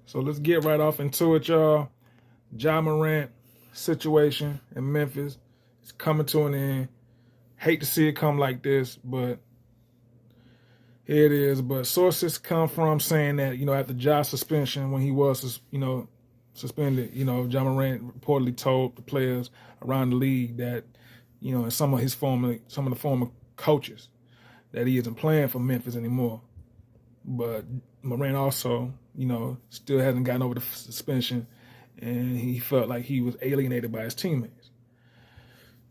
So let's get right off into it, y'all. Ja Morant situation in Memphis is coming to an end. Hate to see it come like this, but here it is. But sources come from saying that, after Ja's suspension, when he was, suspended, Ja Morant reportedly told the players around the league that, and some of the former coaches that he isn't playing for Memphis anymore. But Morant also, still hasn't gotten over the suspension, and he felt like he was alienated by his teammates.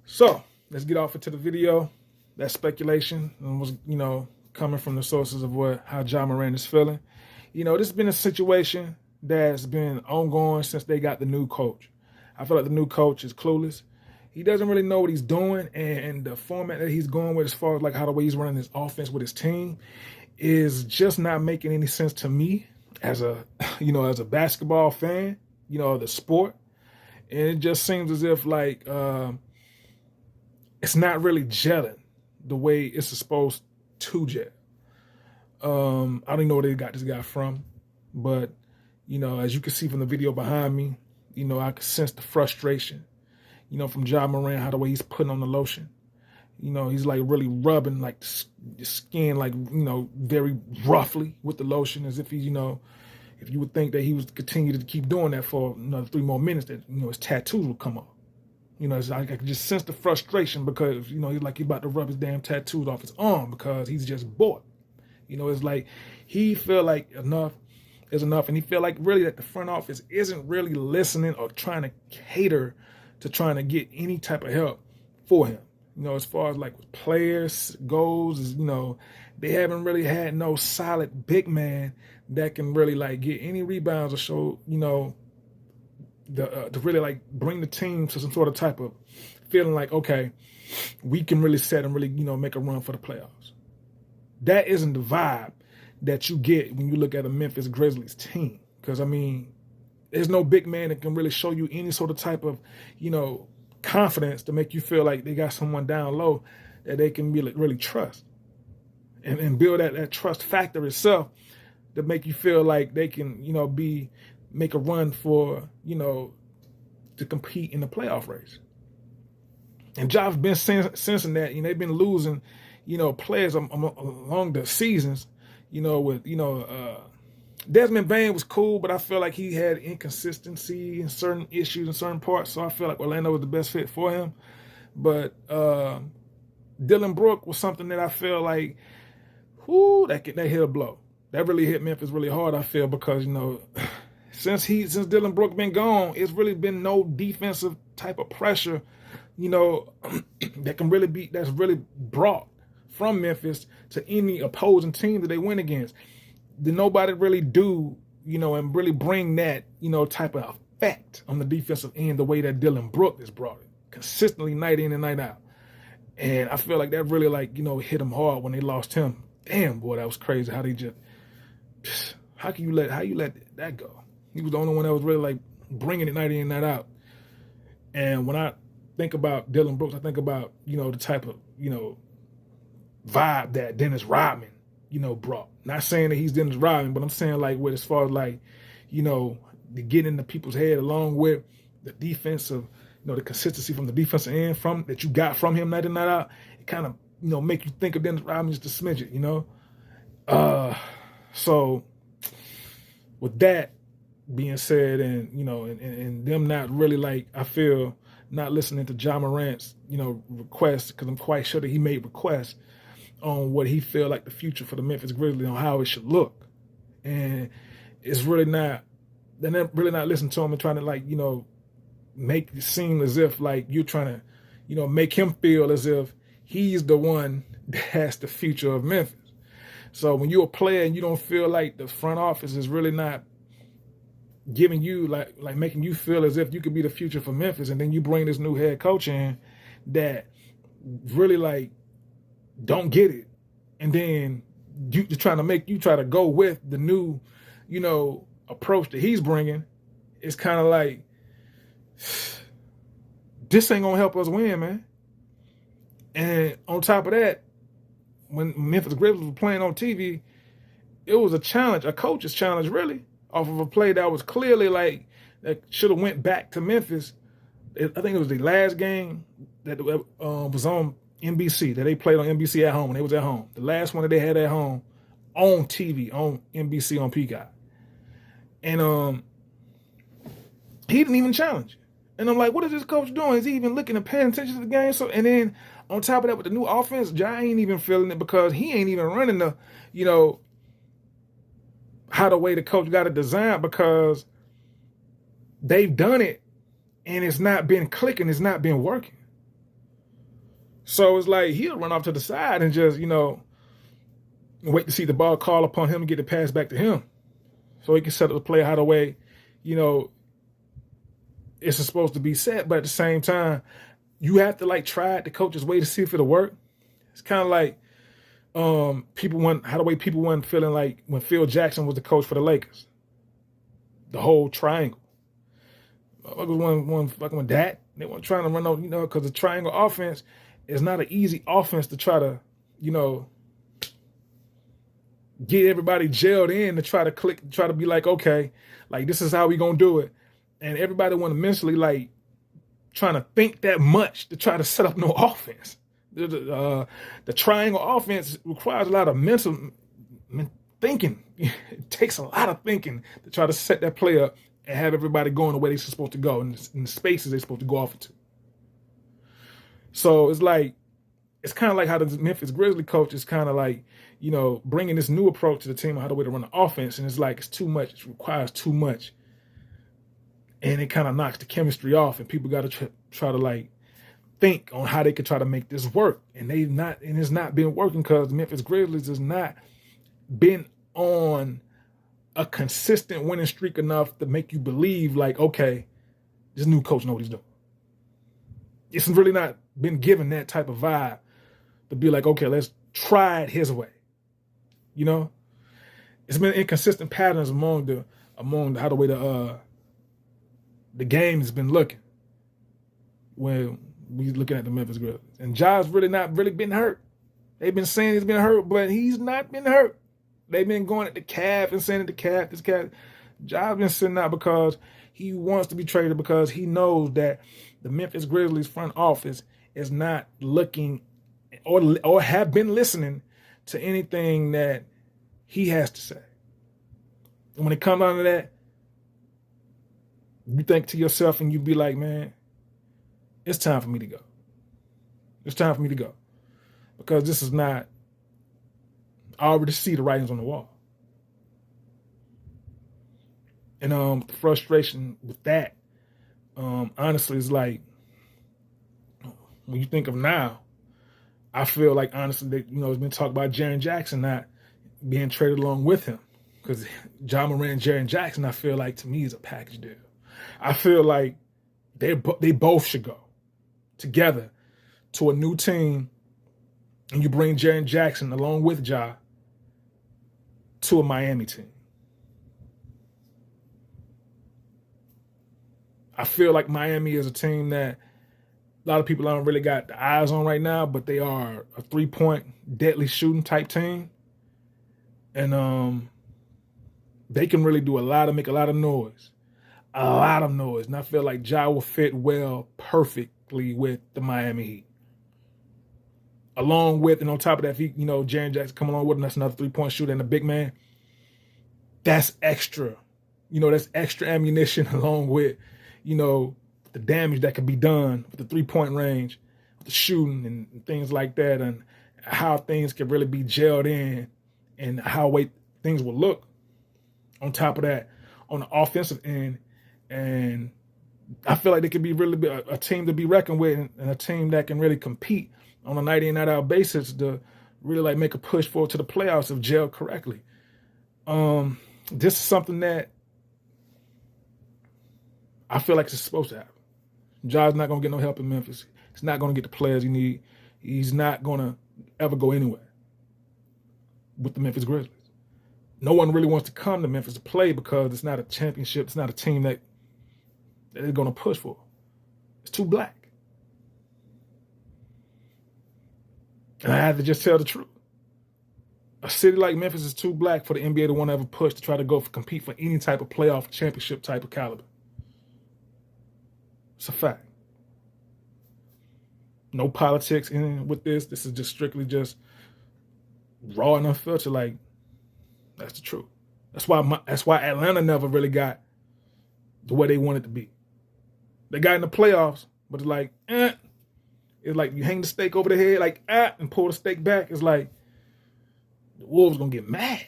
So let's get off into the video. That speculation was, coming from the sources of how Ja Morant is feeling. This has been a situation that's been ongoing since they got the new coach. I feel like the new coach is clueless. He doesn't really know what he's doing, and the format that he's going with as far as like how the way he's running his offense with his team is just not making any sense to me as a basketball fan, the sport. And it just seems as if like it's not really gelling the way it's supposed to gel. I don't even know where they got this guy from, but as you can see from the video behind me, I can sense the frustration, from Ja Morant, how the way he's putting on the lotion. He's like really rubbing like the skin, like, very roughly with the lotion, as if he, if you would think that he was continue to keep doing that for another 3 more minutes, that, his tattoos would come off. I can just sense the frustration because, he's like he's about to rub his damn tattoos off his arm because he's just bored. It's like he feel like enough is enough, and he feel like really that the front office isn't really listening or trying to cater to trying to get any type of help for him. As far as like with players goes, they haven't really had no solid big man that can really like get any rebounds or show, to really like bring the team to some sort of type of feeling like, okay, we can really set and really, make a run for the playoffs. That isn't the vibe that you get when you look at a Memphis Grizzlies team. Because, there's no big man that can really show you any sort of type of, confidence to make you feel like they got someone down low that they can really trust. And build that trust factor itself to make you feel like they can, make a run for, to compete in the playoff race. And Ja's been sensing that, they've been losing, players along the seasons, with, Desmond Bane was cool, but I feel like he had inconsistency in certain issues in certain parts. So I feel like Orlando was the best fit for him. But Dylan Brooks was something that I feel like, that hit a blow. That really hit Memphis really hard, I feel, because, since Dylan Brooks been gone, it's really been no defensive type of pressure, that's really brought from Memphis to any opposing team that they went against. Did nobody really do, and really bring that, type of effect on the defensive end the way that Dylan Brooks has brought it consistently night in and night out. And I feel like that really hit him hard when they lost him. Damn, boy, that was crazy. How you let that go? He was the only one that was really like bringing it night in and night out. And when I think about Dylan Brooks, I think about, the type of, vibe that Dennis Rodman, brought. Not saying that he's Dennis Rodman, but I'm saying like with as far as like, to get into people's head along with the defensive, the consistency from the defensive end from that you got from him night in, night out, it kind of, make you think of Dennis Rodman just a smidget, So with that being said, and, and them not really like, I feel not listening to Ja Morant's, requests, because I'm quite sure that he made requests on what he feel like the future for the Memphis Grizzlies on how it should look. And it's really not, they're really not listening to him and trying to like, make it seem as if like you're trying to, make him feel as if he's the one that has the future of Memphis. So when you're a player and you don't feel like the front office is really not giving you like making you feel as if you could be the future for Memphis, and then you bring this new head coach in that really like don't get it, and then you try to go with the new, approach that he's bringing. It's kind of like, this ain't gonna help us win, man. And on top of that, when Memphis Grizzlies were playing on TV, it was a challenge, a coach's challenge, really, off of a play that was clearly like that should have went back to Memphis. I think it was the last game that was on NBC, that they played on NBC at home when they was at home. The last one that they had at home on TV, on NBC on Peacock. And he didn't even challenge. And I'm like, what is this coach doing? Is he even looking and paying attention to the game? So, and then on top of that, with the new offense, Ja ain't even feeling it because he ain't even running the, how the way the coach got it designed, because they've done it and it's not been clicking, it's not been working. So it's like he'll run off to the side and just, wait to see the ball call upon him and get the pass back to him. So he can set up the play how the way, it's supposed to be set. But at the same time, you have to like try it the coach's way to see if it'll work. It's kind of like people weren't feeling like when Phil Jackson was the coach for the Lakers. The whole triangle. When that they weren't trying to run out, because the triangle offense is not an easy offense to try to, get everybody gelled in to try to click, try to be like, okay, like this is how we gonna do it. And everybody want to mentally like trying to think that much to try to set up no offense. The triangle offense requires a lot of mental thinking. It takes a lot of thinking to try to set that play up and have everybody going the way they're supposed to go in the spaces they're supposed to go off into. So it's like, it's kind of like how the Memphis Grizzlies coach is kind of like, bringing this new approach to the team on how the way to run the offense. And it's like, it's too much. It requires too much. And it kind of knocks the chemistry off, and people got to try to like think on how they could try to make this work. And it's not been working because the Memphis Grizzlies has not been on a consistent winning streak enough to make you believe like, okay, this new coach knows what he's doing. It's really not been given that type of vibe to be like, okay, let's try it his way. It's been inconsistent patterns among how the way the game has been looking when we looking at the Memphis Grizzlies. And Ja's really not really been hurt. They've been saying he's been hurt, but he's not been hurt. They've been going at the calf and saying at the calf, this calf. Ja's been sitting out because he wants to be traded, because he knows that the Memphis Grizzlies front office is not looking or have been listening to anything that he has to say. And when it comes down to that, you think to yourself and you be like, man, it's time for me to go. It's time for me to go. Because this is not, I already see the writings on the wall. And the frustration with that, honestly, is like, when you think of now, I feel like, honestly, that, it's been talked about Jaren Jackson not being traded along with him. Because Ja Morant and Jaren Jackson, I feel like, to me, is a package deal. I feel like they both should go together to a new team, and you bring Jaren Jackson along with Ja to a Miami team. I feel like Miami is a team that a lot of people don't really got the eyes on right now, but they are a 3-point deadly shooting type team. And they can really make a lot of noise. A lot of noise. And I feel like Ja will fit perfectly with the Miami Heat. Along with, and on top of that, if Jaren Jackson come along with him, that's another 3-point shooter and a big man. That's extra. That's extra ammunition along with, the damage that can be done with the 3-point range, with the shooting and things like that, and how things can really be gelled in and how things will look. On top of that, on the offensive end, and I feel like they could be really a team to be reckoned with, and a team that can really compete on a night in, night out basis to really like make a push forward to the playoffs if gelled correctly. This is something that I feel like it's supposed to happen. Ja's not going to get no help in Memphis. He's not going to get the players he needs. He's not going to ever go anywhere with the Memphis Grizzlies. No one really wants to come to Memphis to play because it's not a championship. It's not a team that they're going to push for. It's too black. And I have to just tell the truth. A city like Memphis is too black for the NBA to want to ever push to try to go compete for any type of playoff championship type of caliber. It's a fact. No politics in with this. This is just strictly just raw and unfiltered. Like, that's the truth. That's why Atlanta never really got the way they wanted to be. They got in the playoffs, but it's like, It's like you hang the steak over the head, like, and pull the steak back. It's like the Wolves gonna get mad.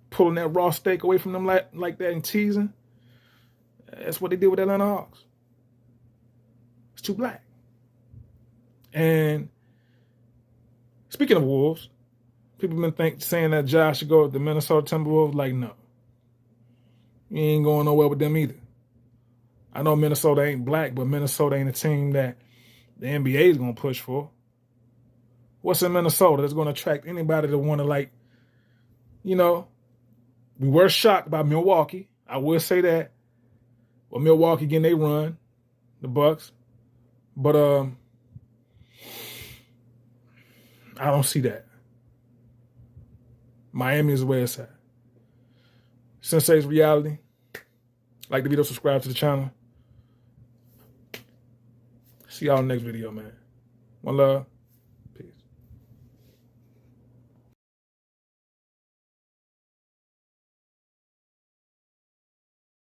Pulling that raw steak away from them like that and teasing. That's what they did with Atlanta Hawks. It's too black. And speaking of Wolves, people been saying that Josh should go with the Minnesota Timberwolves. Like, no. You ain't going nowhere with them either. I know Minnesota ain't black, but Minnesota ain't a team that the NBA is going to push for. What's in Minnesota that's going to attract anybody to want to, like, we were shocked by Milwaukee. I will say that. Well, Milwaukee getting they run, the Bucks. But I don't see that. Miami is where it's at. Sensei's Reality. Like the video, subscribe to the channel. See y'all in the next video, man. One love.